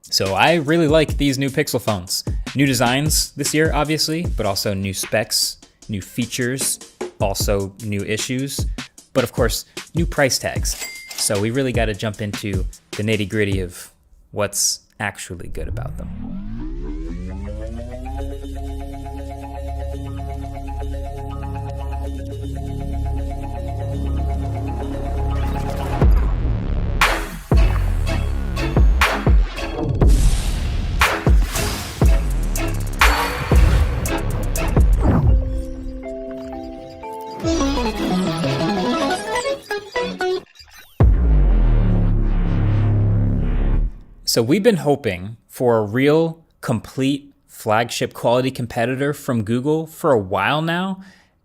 So I really like these new Pixel phones. New designs this year, obviously, but also new specs, new features, also new issues, but of course, new price tags. So we really got to jump into the nitty-gritty of what's actually good about them. So we've been hoping for a real, complete, flagship quality competitor from Google for a while now.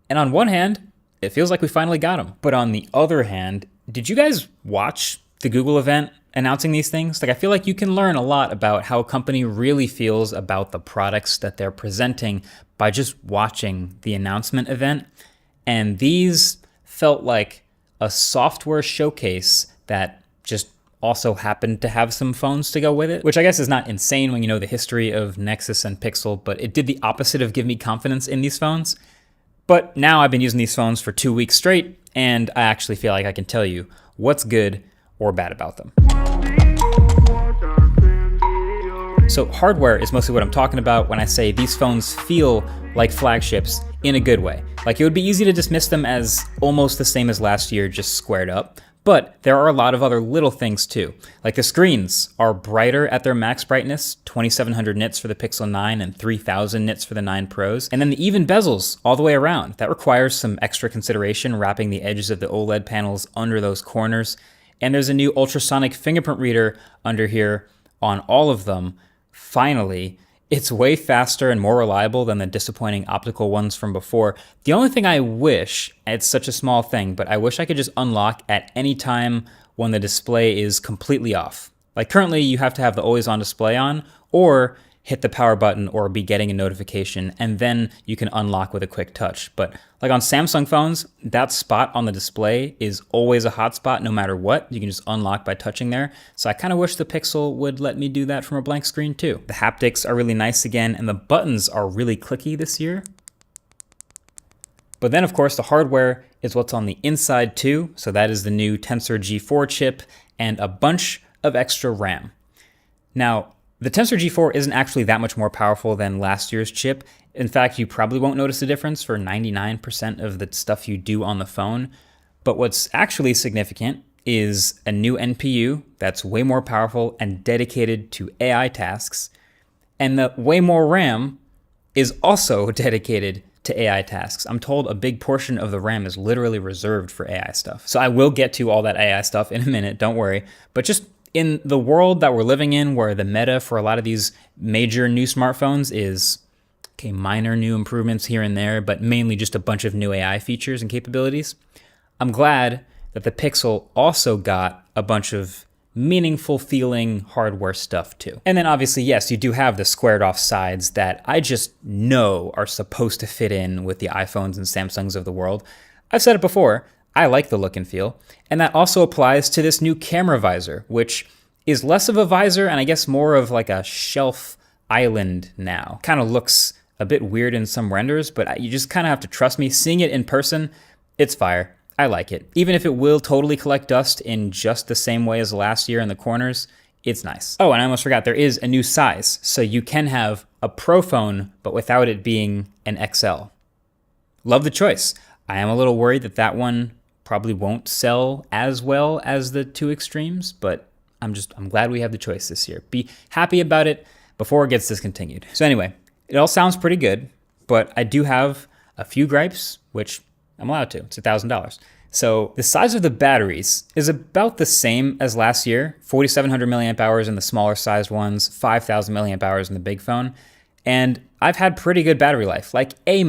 And on one hand, it feels like we finally got them. But on the other hand, did you guys watch the Google event announcing these things? Like, I feel like you can learn a lot about how a company really feels about the products that they're presenting by just watching the announcement event. And these felt like a software showcase that just also happened to have some phones to go with it, which I guess is not insane when you know the history of Nexus and Pixel, but it did the opposite of give me confidence in these phones. But now I've been using these phones for 2 weeks straight, and I actually feel like I can tell you what's good or bad about them. So hardware is mostly what I'm talking about when I say these phones feel like flagships in a good way. Like, it would be easy to dismiss them as almost the same as last year, just squared up. But there are a lot of other little things too. Like, the screens are brighter at their max brightness, 2700 nits for the Pixel 9 and 3000 nits for the 9 Pros. And then the even bezels all the way around. That requires some extra consideration, wrapping the edges of the OLED panels under those corners. And there's a new ultrasonic fingerprint reader under here on all of them. Finally, it's way faster and more reliable than the disappointing optical ones from before. The only thing I wish, it's such a small thing, but I wish I could just unlock at any time when the display is completely off. Like, currently you have to have the always on display on, or hit the power button or be getting a notification, and then you can unlock with a quick touch. But like on Samsung phones, that spot on the display is always a hot spot no matter what. You can just unlock by touching there. So I kind of wish the Pixel would let me do that from a blank screen too. The haptics are really nice again, and the buttons are really clicky this year. But then of course the hardware is what's on the inside too. So that is the new Tensor G4 chip and a bunch of extra RAM. Now, the Tensor G4 isn't actually that much more powerful than last year's chip. In fact, you probably won't notice a difference for 99% of the stuff you do on the phone. But what's actually significant is a new NPU that's way more powerful and dedicated to AI tasks. And the way more RAM is also dedicated to AI tasks. I'm told a big portion of the RAM is literally reserved for AI stuff. So I will get to all that AI stuff in a minute, don't worry. But just in the world that we're living in, where the meta for a lot of these major new smartphones is, okay, minor new improvements here and there, but mainly just a bunch of new AI features and capabilities, I'm glad that the Pixel also got a bunch of meaningful feeling hardware stuff too. And then obviously, yes, you do have the squared off sides that I just know are supposed to fit in with the iPhones and Samsungs of the world. I've said it before, I like the look and feel. And that also applies to this new camera visor, which is less of a visor and I guess more of like a shelf island now. Kind of looks a bit weird in some renders, but you just kind of have to trust me. Seeing it in person, it's fire. I like it. Even if it will totally collect dust in just the same way as last year in the corners, it's nice. Oh, and I almost forgot, there is a new size. So you can have a Pro phone, but without it being an XL. Love the choice. I am a little worried that that one probably won't sell as well as the two extremes, but I'm glad we have the choice this year. Be happy about it before it gets discontinued. So anyway, it all sounds pretty good, but I do have a few gripes, which I'm allowed to. It's $1,000. So the size of the batteries is about the same as last year, 4,700 milliamp hours in the smaller sized ones, 5,000 milliamp hours in the big phone. And I've had pretty good battery life, like A-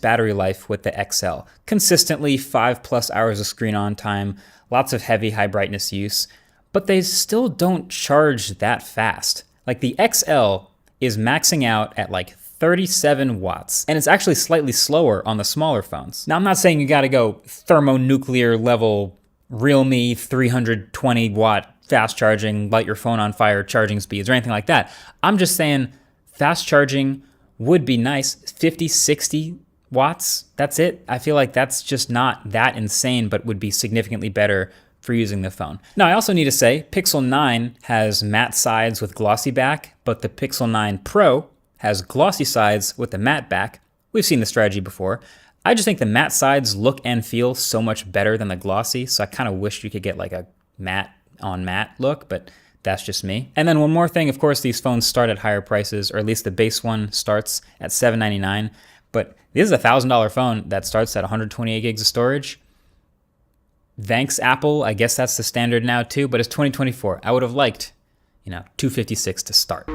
battery life with the XL. Consistently 5+ hours of screen on time, lots of heavy high brightness use, but they still don't charge that fast. Like the XL is maxing out at like 37 watts, and it's actually slightly slower on the smaller phones. Now, I'm not saying you gotta go thermonuclear level Realme 320 watt fast charging, light your phone on fire, charging speeds, or anything like that. I'm just saying fast charging would be nice. 50, 60 watts, that's it. I feel like that's just not that insane, but would be significantly better for using the phone. Now, I also need to say Pixel 9 has matte sides with glossy back, but the Pixel 9 Pro has glossy sides with a matte back. We've seen the strategy before. I just think the matte sides look and feel so much better than the glossy, so I kind of wish you could get like a matte on matte look, but that's just me. And then one more thing, of course, these phones start at higher prices, or at least the base one starts at $799, but this is a $1,000 phone that starts at 128 gigs of storage. Thanks, Apple. I guess that's the standard now too, but it's 2024. I would have liked, 256 to start.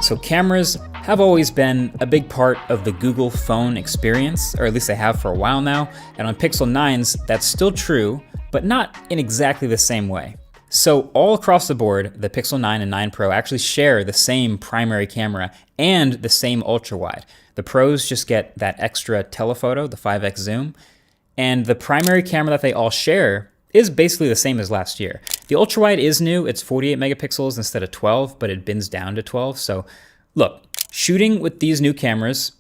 So cameras have always been a big part of the Google phone experience, or at least they have for a while now. And on Pixel 9s, that's still true, but not in exactly the same way. So all across the board, the Pixel 9 and 9 Pro actually share the same primary camera and the same ultra wide. The Pros just get that extra telephoto, the 5x zoom, and the primary camera that they all share is basically the same as last year. The ultra wide is new, it's 48 megapixels instead of 12, but it bins down to 12. So look, shooting with these new cameras,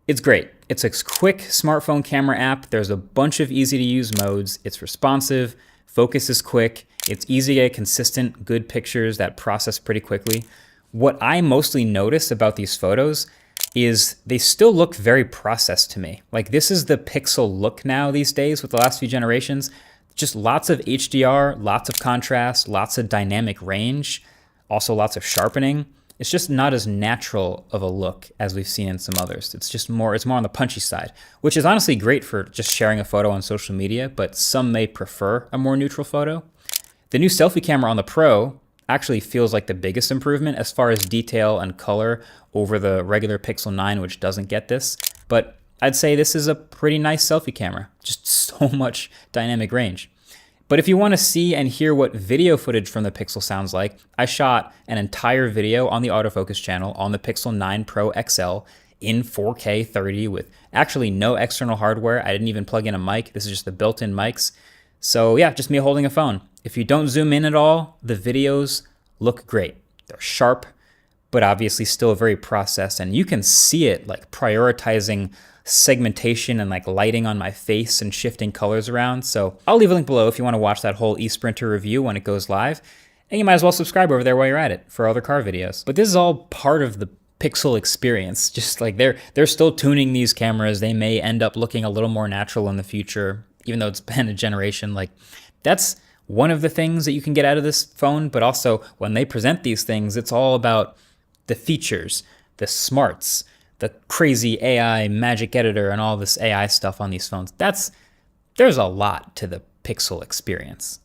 it's great. It's a quick smartphone camera app. There's a bunch of easy to use modes. It's responsive, focus is quick. It's easy to get consistent, good pictures that process pretty quickly. What I mostly notice about these photos is they still look very processed to me. Like this is the Pixel look now these days with the last few generations. Just lots of HDR, lots of contrast, lots of dynamic range, also lots of sharpening. It's just not as natural of a look as we've seen in some others. It's more on the punchy side, which is honestly great for just sharing a photo on social media, but some may prefer a more neutral photo. The new selfie camera on the Pro actually feels like the biggest improvement as far as detail and color over the regular Pixel 9, which doesn't get this. But I'd say this is a pretty nice selfie camera, just so much dynamic range. But if you want to see and hear what video footage from the Pixel sounds like, I shot an entire video on the autofocus channel on the Pixel 9 Pro XL in 4K 30 with actually no external hardware. I didn't even plug in a mic. This is just the built-in mics. So yeah, just me holding a phone. If you don't zoom in at all, the videos look great. They're sharp, but obviously still very processed. And you can see it like prioritizing segmentation and like lighting on my face and shifting colors around. So I'll leave a link below if you want to watch that whole eSprinter review when it goes live. And you might as well subscribe over there while you're at it for other car videos. But this is all part of the Pixel experience. Just like they're still tuning these cameras. They may end up looking a little more natural in the future, even though it's been a generation. Like that's one of the things that you can get out of this phone, but also when they present these things, it's all about the features, the smarts, the crazy AI magic editor and all this AI stuff on these phones. There's a lot to the Pixel experience.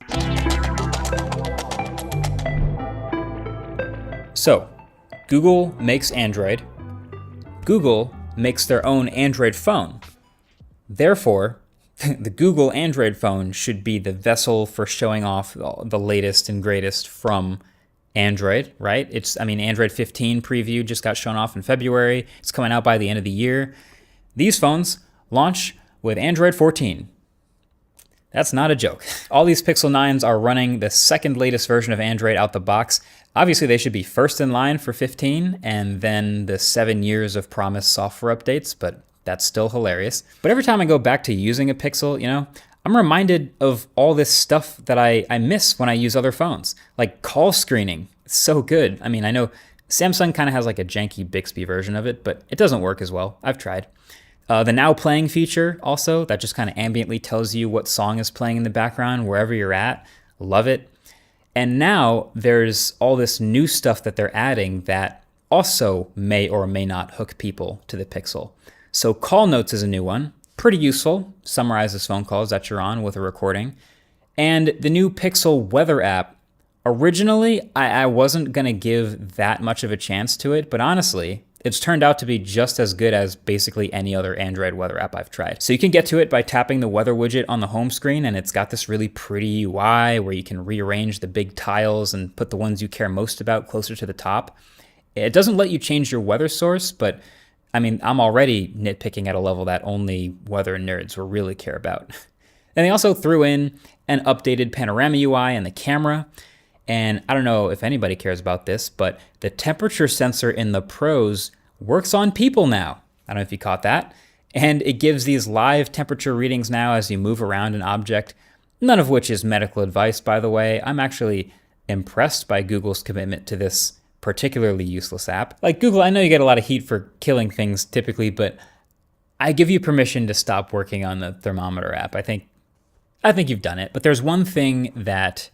So, Google makes Android. Google makes their own Android phone. Therefore, the Google Android phone should be the vessel for showing off the latest and greatest from Android, right? Android 15 preview just got shown off in February. It's coming out by the end of the year. These phones launch with Android 14. That's not a joke. All these Pixel 9s are running the second latest version of Android out the box. Obviously, they should be first in line for 15 and then the 7 years of promised software updates, but that's still hilarious. But every time I go back to using a Pixel, I'm reminded of all this stuff that I miss when I use other phones, like call screening. It's so good. I know Samsung kind of has like a janky Bixby version of it, but it doesn't work as well. I've tried. The Now Playing feature also, that just kind of ambiently tells you what song is playing in the background wherever you're at. Love it. And now there's all this new stuff that they're adding that also may or may not hook people to the Pixel. So Call Notes is a new one. Pretty useful. Summarizes phone calls that you're on with a recording. And the new Pixel Weather app. Originally, I wasn't going to give that much of a chance to it, but honestly, it's turned out to be just as good as basically any other Android weather app I've tried. So you can get to it by tapping the weather widget on the home screen, and it's got this really pretty UI where you can rearrange the big tiles and put the ones you care most about closer to the top. It doesn't let you change your weather source, but I'm already nitpicking at a level that only weather nerds will really care about. Then they also threw in an updated panorama UI and the camera. And I don't know if anybody cares about this, but the temperature sensor in the Pros works on people now. I don't know if you caught that. And it gives these live temperature readings now as you move around an object, none of which is medical advice, by the way. I'm actually impressed by Google's commitment to this particularly useless app. Like Google, I know you get a lot of heat for killing things typically, but I give you permission to stop working on the thermometer app. I think you've done it. But there's one thing that,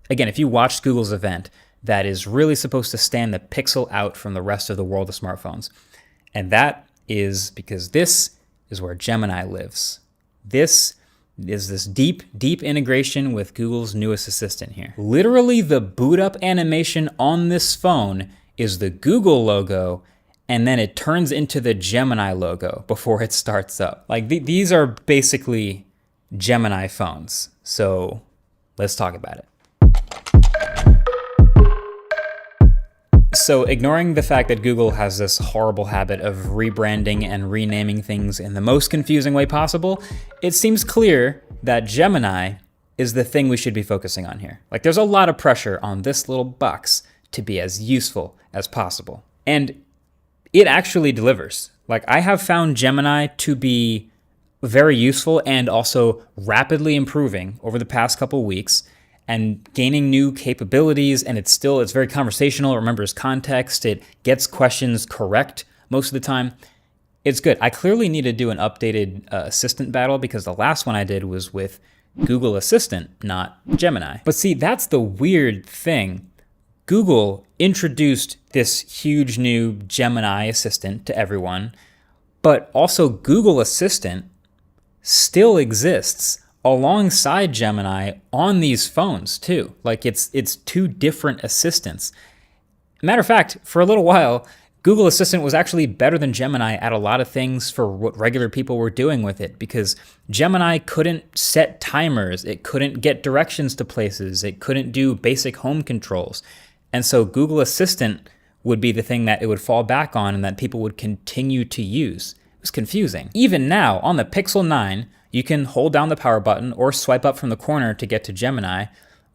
again, if you watched Google's event, that is really supposed to stand the pixel out from the rest of the world of smartphones. And that is because this is where Gemini lives. This is this deep integration with Google's newest assistant here. Literally the boot up animation on this phone is the Google logo, and then it turns into the Gemini logo before it starts up. Like these are basically Gemini phones. So let's talk about it. So ignoring the fact that Google has this horrible habit of rebranding and renaming things in the most confusing way possible, it seems clear that Gemini is the thing we should be focusing on here. Like there's a lot of pressure on this little box to be as useful as possible. And it actually delivers. Like I have found Gemini to be very useful and also rapidly improving over the past couple weeks and gaining new capabilities, and it's very conversational, it remembers context, it gets questions correct most of the time. It's good. I clearly need to do an updated assistant battle because the last one I did was with Google Assistant, not Gemini. But see, that's the weird thing. Google introduced this huge new Gemini assistant to everyone, but also Google Assistant still exists alongside Gemini on these phones too. Like it's two different assistants. Matter of fact, for a little while, Google Assistant was actually better than Gemini at a lot of things for what regular people were doing with it, because Gemini couldn't set timers, it couldn't get directions to places, it couldn't do basic home controls. And so Google Assistant would be the thing that it would fall back on and that people would continue to use. It was confusing. Even now, on the Pixel 9, you can hold down the power button or swipe up from the corner to get to Gemini,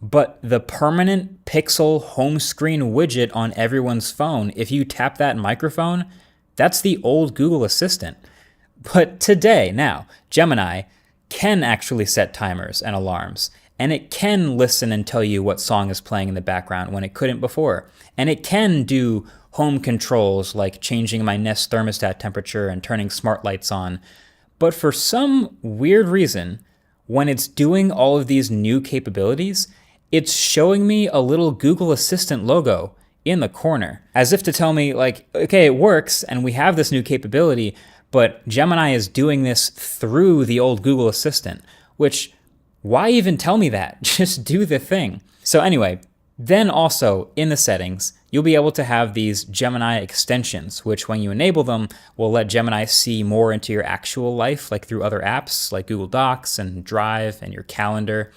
but the permanent Pixel home screen widget on everyone's phone, if you tap that microphone, that's the old Google Assistant. But today, now, Gemini can actually set timers and alarms, and it can listen and tell you what song is playing in the background when it couldn't before, and it can do home controls like changing my Nest thermostat temperature and turning smart lights on. But for some weird reason, when it's doing all of these new capabilities, it's showing me a little Google Assistant logo in the corner, as if to tell me like, okay, it works and we have this new capability, but Gemini is doing this through the old Google Assistant, which why even tell me that? Just do the thing. So anyway, then also in the settings, you'll be able to have these Gemini extensions, which when you enable them, will let Gemini see more into your actual life, like through other apps like Google Docs and Drive and your calendar.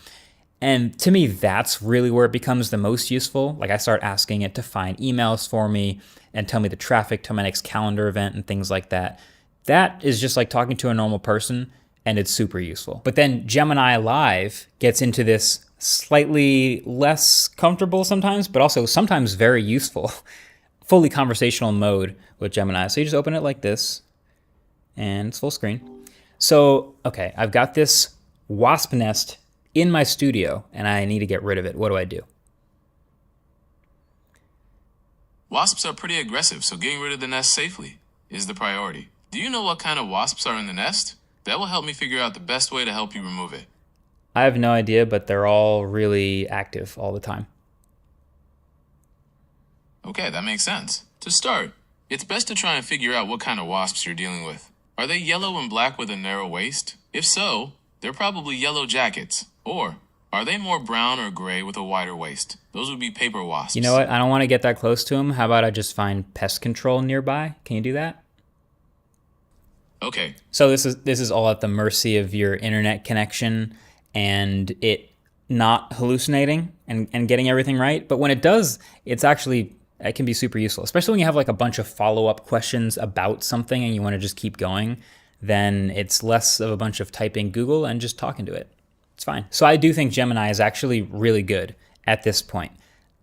And to me, that's really where it becomes the most useful. Like I start asking it to find emails for me and tell me the traffic to my next calendar event and things like that. That is just like talking to a normal person, and it's super useful. But then Gemini Live gets into this slightly less comfortable sometimes, but also sometimes very useful, fully conversational mode with Gemini. So you just open it like this, and it's full screen. So, okay, I've got this wasp nest in my studio, and I need to get rid of it. What do I do? Wasps are pretty aggressive, so getting rid of the nest safely is the priority. Do you know what kind of wasps are in the nest? That will help me figure out the best way to help you remove it. I have no idea, but they're all really active all the time. Okay, that makes sense. To start, it's best to try and figure out what kind of wasps you're dealing with. Are they yellow and black with a narrow waist? If so, they're probably yellow jackets. Or are they more brown or gray with a wider waist? Those would be paper wasps. You know what? I don't want to get that close to them. How about I just find pest control nearby? Can you do that? Okay. So this is all at the mercy of your internet connection and it not hallucinating and getting everything right. But when it does, it can be super useful, especially when you have like a bunch of follow-up questions about something and you want to just keep going. Then it's less of a bunch of typing Google and just talking to it. It's fine. So I do think Gemini is actually really good at this point.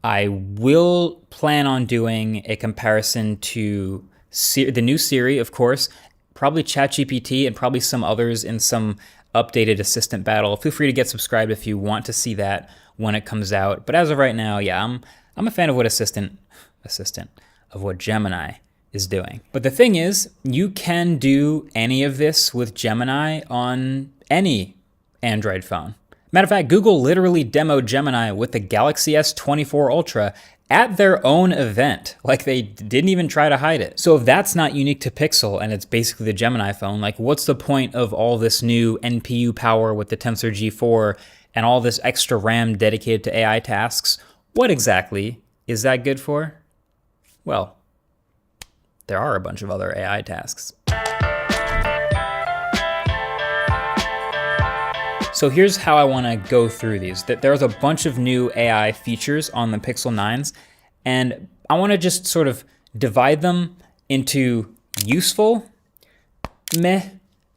I will plan on doing a comparison to the new Siri, of course, probably ChatGPT and probably some others in some updated assistant battle. Feel free to get subscribed if you want to see that when it comes out. But as of right now, yeah, I'm a fan of what what Gemini is doing. But the thing is, you can do any of this with Gemini on any Android phone. Matter of fact, Google literally demoed Gemini with the Galaxy S24 Ultra at their own event. Like, they didn't even try to hide it. So if that's not unique to Pixel and it's basically the Gemini phone, like, what's the point of all this new NPU power with the Tensor G4 and all this extra RAM dedicated to AI tasks? What exactly is that good for? Well, there are a bunch of other AI tasks. So here's how I want to go through these. There's a bunch of new AI features on the Pixel 9s, and I want to just sort of divide them into useful, meh,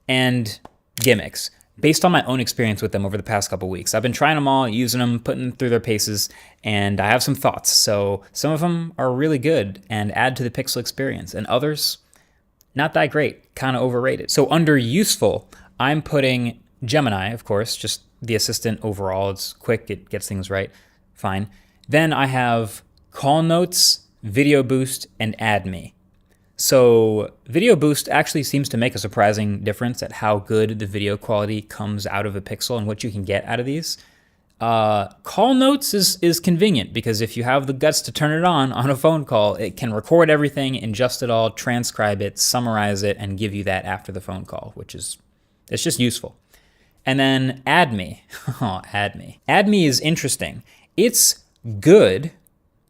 and gimmicks based on my own experience with them over the past couple weeks. I've been trying them all, using them, putting them through their paces, and I have some thoughts. So some of them are really good and add to the Pixel experience, and others, not that great, kind of overrated. So under useful, I'm putting Gemini, of course, just the assistant overall. It's quick, it gets things right, fine. Then I have Call Notes, Video Boost, and Add Me. So Video Boost actually seems to make a surprising difference at how good the video quality comes out of a Pixel and what you can get out of these. Call Notes is convenient because if you have the guts to turn it on a phone call, it can record everything, ingest it all, transcribe it, summarize it, and give you that after the phone call, it's just useful. And then Add Me. Add Me. Add Me is interesting. It's good.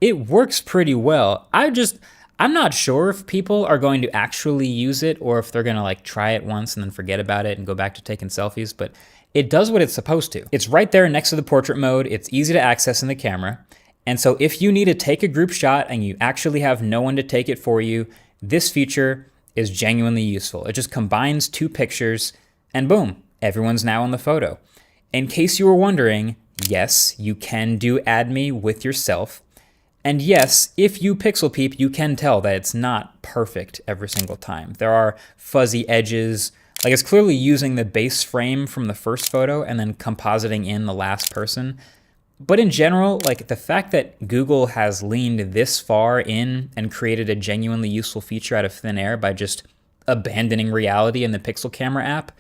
It works pretty well. I'm not sure if people are going to actually use it or if they're going to like try it once and then forget about it and go back to taking selfies, but it does what it's supposed to. It's right there next to the portrait mode. It's easy to access in the camera. And so if you need to take a group shot and you actually have no one to take it for you, this feature is genuinely useful. It just combines two pictures and boom, everyone's now in the photo. In case you were wondering, yes, you can do Add Me with yourself. And yes, if you pixel peep, you can tell that it's not perfect every single time. There are fuzzy edges. Like, it's clearly using the base frame from the first photo and then compositing in the last person. But in general, like, the fact that Google has leaned this far in and created a genuinely useful feature out of thin air by just abandoning reality in the Pixel camera app,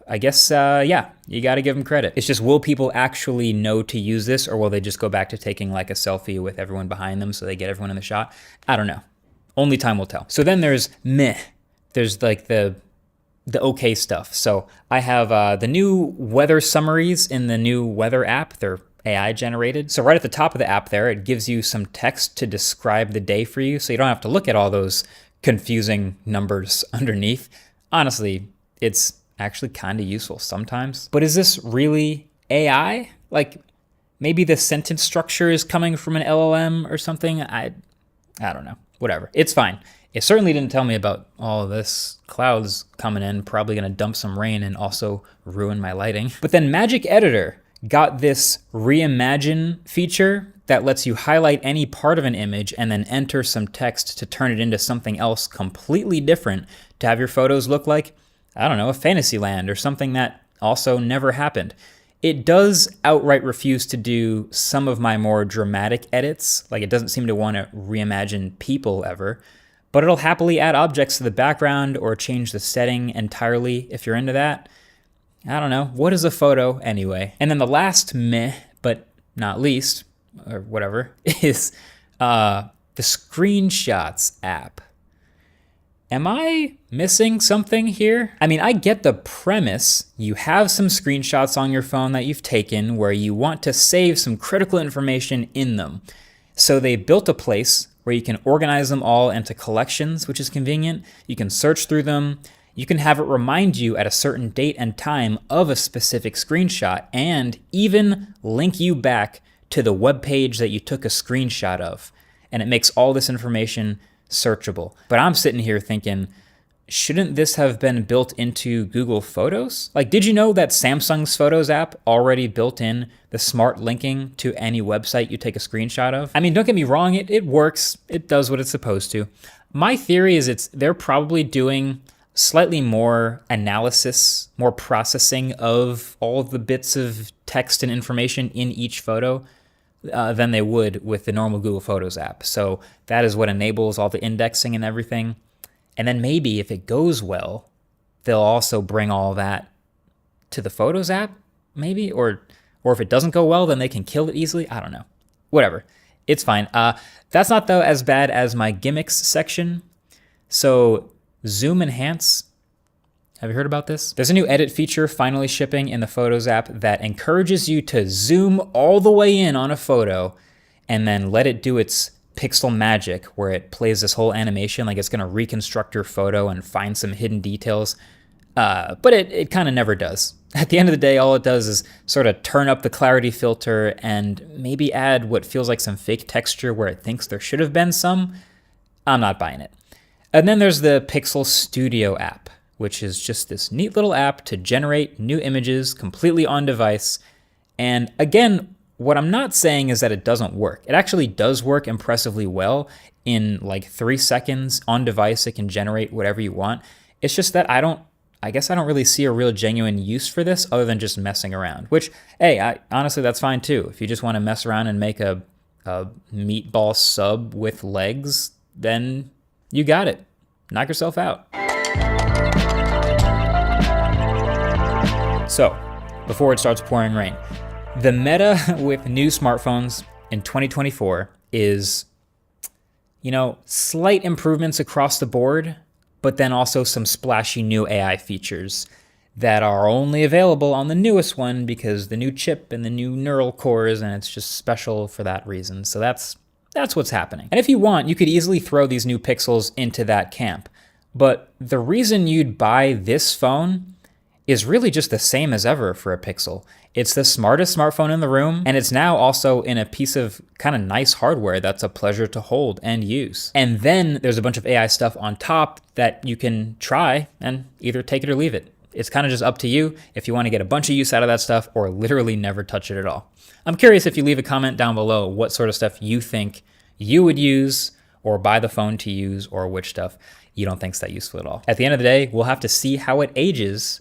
I guess, yeah, you got to give them credit. It's just, will people actually know to use this, or will they just go back to taking like a selfie with everyone behind them so they get everyone in the shot? I don't know. Only time will tell. So then there's meh. There's like the okay stuff. So I have the new weather summaries in the new weather app. They're AI generated. So right at the top of the app there, it gives you some text to describe the day for you, so you don't have to look at all those confusing numbers underneath. Honestly, it's actually kind of useful sometimes. But is this really AI? Like, maybe the sentence structure is coming from an LLM or something? I don't know. Whatever. It's fine. It certainly didn't tell me about all of this clouds coming in, probably going to dump some rain and also ruin my lighting. But then Magic Editor got this reimagine feature that lets you highlight any part of an image and then enter some text to turn it into something else completely different to have your photos look like, I don't know, a fantasy land or something that also never happened. It does outright refuse to do some of my more dramatic edits. Like, it doesn't seem to want to reimagine people ever, but it'll happily add objects to the background or change the setting entirely if you're into that. I don't know. What is a photo anyway? And then the last meh, but not least, or whatever, is the Screenshots app. Am I missing something here? I mean, I get the premise. You have some screenshots on your phone that you've taken where you want to save some critical information in them. So they built a place where you can organize them all into collections, which is convenient. You can search through them. You can have it remind you at a certain date and time of a specific screenshot and even link you back to the web page that you took a screenshot of. And it makes all this information searchable. But I'm sitting here thinking, shouldn't this have been built into Google Photos? Like, did you know that Samsung's Photos app already built in the smart linking to any website you take a screenshot of? I mean, don't get me wrong, it works. It does what it's supposed to. My theory is they're probably doing slightly more analysis, more processing of all of the bits of text and information in each photo than they would with the normal Google Photos app. So that is what enables all the indexing and everything. And then maybe if it goes well, they'll also bring all that to the Photos app, maybe? Or if it doesn't go well, then they can kill it easily. I don't know. Whatever. It's fine. That's not, though, as bad as my gimmicks section. So Zoom Enhance. Have you heard about this? There's a new edit feature finally shipping in the Photos app that encourages you to zoom all the way in on a photo and then let it do its pixel magic, where it plays this whole animation like it's going to reconstruct your photo and find some hidden details. But it kind of never does. At the end of the day, all it does is sort of turn up the clarity filter and maybe add what feels like some fake texture where it thinks there should have been some. I'm not buying it. And then there's the Pixel Studio app, which is just this neat little app to generate new images completely on device. And again, what I'm not saying is that it doesn't work. It actually does work impressively well. In like 3 seconds on device, it can generate whatever you want. It's just that I guess I don't really see a real genuine use for this other than just messing around, which, hey, honestly, that's fine too. If you just want to mess around and make a meatball sub with legs, then you got it. Knock yourself out. So, before it starts pouring rain, the meta with new smartphones in 2024 is, slight improvements across the board, but then also some splashy new AI features that are only available on the newest one because the new chip and the new neural cores, and it's just special for that reason. So that's what's happening. And if you want, you could easily throw these new Pixels into that camp. But the reason you'd buy this phone is really just the same as ever for a Pixel. It's the smartest smartphone in the room, and it's now also in a piece of kind of nice hardware that's a pleasure to hold and use. And then there's a bunch of AI stuff on top that you can try and either take it or leave it. It's kind of just up to you if you want to get a bunch of use out of that stuff or literally never touch it at all. I'm curious if you leave a comment down below what sort of stuff you think you would use or buy the phone to use, or which stuff you don't think is that useful at all. At the end of the day, we'll have to see how it ages,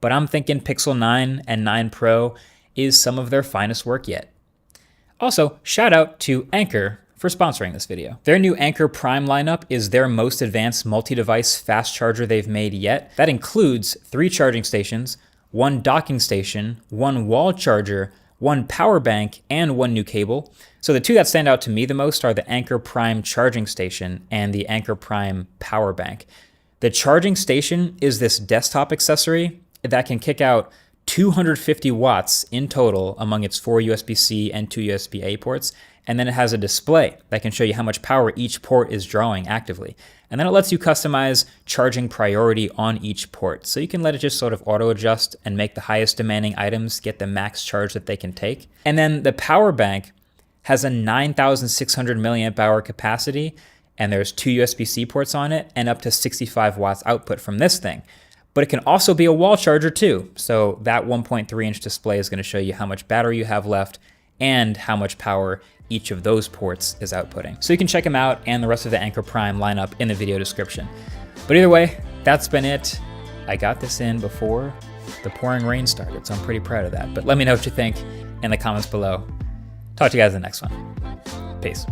but I'm thinking Pixel 9 and 9 Pro is some of their finest work yet. Also, shout out to Anker for sponsoring this video. Their new Anker Prime lineup is their most advanced multi-device fast charger they've made yet. That includes 3 charging stations, 1 docking station, 1 wall charger, 1 power bank, and 1 new cable. So the 2 that stand out to me the most are the Anker Prime charging station and the Anker Prime power bank. The charging station is this desktop accessory that can kick out 250 watts in total among its 4 USB-C and 2 USB-A ports. And then it has a display that can show you how much power each port is drawing actively. And then it lets you customize charging priority on each port. So you can let it just sort of auto adjust and make the highest demanding items get the max charge that they can take. And then the power bank has a 9,600 milliamp hour capacity, and there's 2 USB-C ports on it and up to 65 watts output from this thing. But it can also be a wall charger too. So that 1.3 inch display is going to show you how much battery you have left and how much power each of those ports is outputting. So you can check them out and the rest of the Anker Prime lineup in the video description. But either way, that's been it. I got this in before the pouring rain started, so I'm pretty proud of that. But let me know what you think in the comments below. Talk to you guys in the next one. Peace.